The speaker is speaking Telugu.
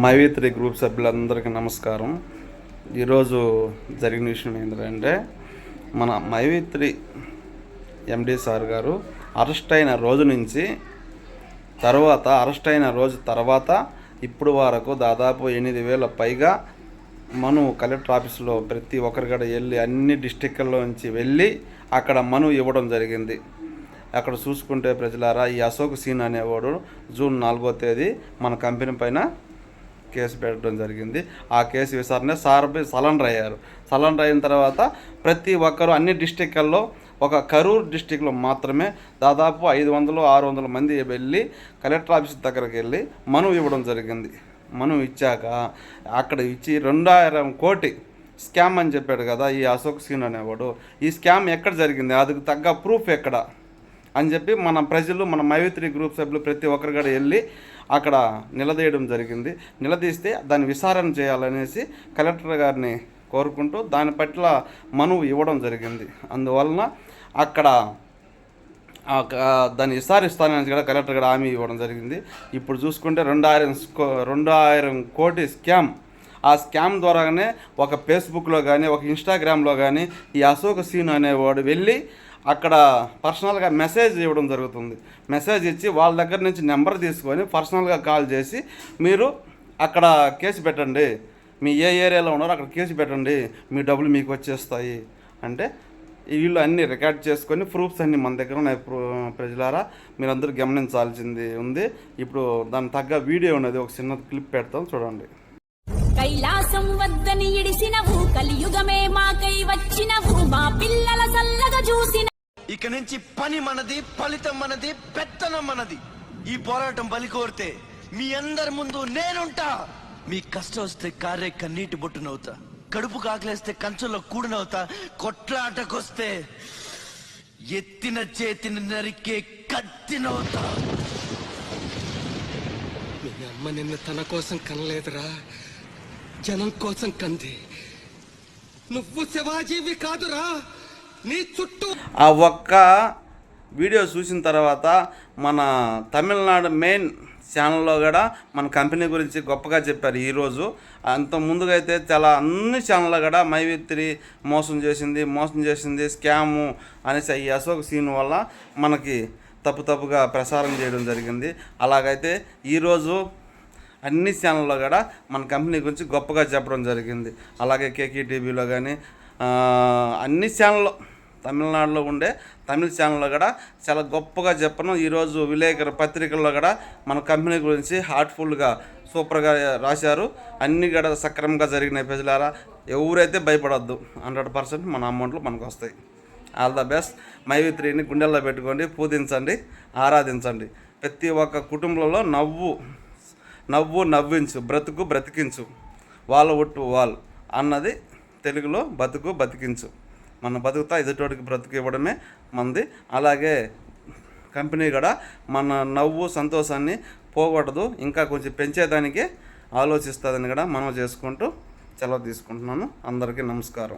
మైవి3 గ్రూప్ సభ్యులందరికీ నమస్కారం. ఈరోజు జరిగిన విషయం ఏంటంటే, మన మైవి3 ఎండి సార్ గారు అరెస్ట్ అయిన రోజు నుంచి తర్వాత ఇప్పుడు వరకు దాదాపు 8,000 పైగా మను కలెక్టర్ ఆఫీసులో ప్రతి ఒక్కరి కూడా వెళ్ళి అన్ని డిస్టిక్ల్లో నుంచి వెళ్ళి అక్కడ మను ఇవ్వడం జరిగింది. అక్కడ చూసుకుంటే ప్రజలారా, ఈ అశోక్ సీన్ అనేవాడు జూన్ 4వ తేదీ మన కంపెనీ పైన కేసు పెట్టడం జరిగింది. ఆ కేసు విచారణ సరెండర్ అయ్యారు. సరెండర్ అయిన తర్వాత ప్రతి ఒక్కరు అన్ని డిస్టిక్ల్లో, ఒక కరూర్ డిస్టిక్లో మాత్రమే దాదాపు 500-600 మంది వెళ్ళి కలెక్టర్ ఆఫీస్ దగ్గరికి వెళ్ళి మను ఇవ్వడం జరిగింది. మను ఇచ్చాక అక్కడ ఇచ్చి 2,000 కోటి స్కామ్ అని చెప్పాడు కదా ఈ అశోక్ సీన్ అనేవాడు. ఈ స్కామ్ ఎక్కడ జరిగింది, అందుకు తగ్గ ప్రూఫ్ ఎక్కడ అని చెప్పి మన ప్రజలు, మన మైవి3 గ్రూప్ సభ్యులు ప్రతి ఒక్కరు కూడా వెళ్ళి అక్కడ నిలదీయడం జరిగింది. నిలదీస్తే దాన్ని విచారణ చేయాలనేసి కలెక్టర్ గారిని కోరుకుంటూ దాని పట్ల మనువు ఇవ్వడం జరిగింది. అందువలన అక్కడ దాన్ని విచారిస్తానని కూడా కలెక్టర్ గారు హామీ ఇవ్వడం జరిగింది. ఇప్పుడు చూసుకుంటే 2,000 కోటి స్కామ్. ఆ స్కామ్ ద్వారానే ఒక ఫేస్బుక్లో కానీ, ఒక ఇన్స్టాగ్రామ్లో కానీ ఈ అశోక్ సీన్ అనేవాడు వెళ్ళి అక్కడ పర్సనల్గా మెసేజ్ ఇవ్వడం జరుగుతుంది. మెసేజ్ ఇచ్చి వాళ్ళ దగ్గర నుంచి నెంబర్ తీసుకొని పర్సనల్గా కాల్ చేసి, మీరు అక్కడ కేసు పెట్టండి, మీ ఏ ఏరియాలో ఉన్నారో అక్కడ కేసు పెట్టండి, మీ డబ్బులు మీకు వచ్చేస్తాయి అంటే వీళ్ళు అన్నీ రికార్డ్ చేసుకొని ప్రూఫ్స్ అన్నీ మన దగ్గర ఉన్నాయి. ప్రజలారా, మీరందరూ గమనించాల్సింది ఉంది. ఇప్పుడు దాని తగ్గ వీడియో ఉన్నది, ఒక చిన్న క్లిప్ పెడతాం, చూడండి. కైలాసం వద్దని ఇడిసినవు, కలియుగమే మాకై వచ్చినవు, మా పిల్లల సల్లగా చూసిన. ఇక నుంచి పని మనది, ఫలితం మనది, పెత్తనం మనది. ఈ పోరాటం బలి కోరితే మీ అందరి ముందు నేనుంటా. మీ కష్టం వస్తే కారే కన్నీటి బొట్టునవుతా, కడుపు కాకలేస్తే కంచుల్లో కూడినవుతా, కొట్లాటకొస్తే ఎత్తిన చేతిని నరికే కత్తినవుతా. మీ అమ్మ నిన్ను తన కోసం కనలేదురా, జనం కోసం కంది. నువ్వు శివాజీవి కాదురా, నీ చుట్టూ. ఆ ఒక్క వీడియో చూసిన తర్వాత మన తమిళనాడు మెయిన్ ఛానల్లో కూడా మన కంపెనీ గురించి గొప్పగా చెప్పారు ఈరోజు. అంత ముందుగా అయితే చాలా అన్ని ఛానల్లో కూడా మైవి3 మోసం చేసింది స్కాము అనేసి ఈ అశోక్ సీన్ వల్ల మనకి తప్పుగా ప్రసారం చేయడం జరిగింది. అలాగైతే ఈరోజు అన్ని ఛానల్లో కూడా మన కంపెనీ గురించి గొప్పగా చెప్పడం జరిగింది. అలాగే కేకే టీవీలో కానీ అన్ని ఛానల్లో, తమిళనాడులో ఉండే తమిళ ఛానల్లో కూడా చాలా గొప్పగా చెప్పను. ఈరోజు విలేకరు పత్రికల్లో కూడా మన కంపెనీ గురించి హార్ట్ఫుల్గా సూపర్గా రాశారు. అన్నీ కూడా సక్రమంగా జరిగినాయి. ప్రజలారా, ఎవరైతే భయపడొద్దు, 100% మన అమౌంట్లు మనకు వస్తాయి. All the best. మైవి3ని గుండెల్లో పెట్టుకోండి, పూజించండి, ఆరాధించండి. ప్రతి ఒక్క కుటుంబంలో నవ్వించు, బ్రతికించు, వాళ్ళు అన్నది తెలుగులో బతికించు. మన బతుకుతా ఎదుటోడికి బ్రతుకు ఇవ్వడమే మనది. అలాగే కంపెనీ కూడా మన సంతోషాన్ని పోగొట్టదు, ఇంకా కొంచెం పెంచేదానికి ఆలోచిస్తుందని కూడా మనం చేసుకుంటూ సెలవు తీసుకుంటున్నాను. అందరికీ నమస్కారం.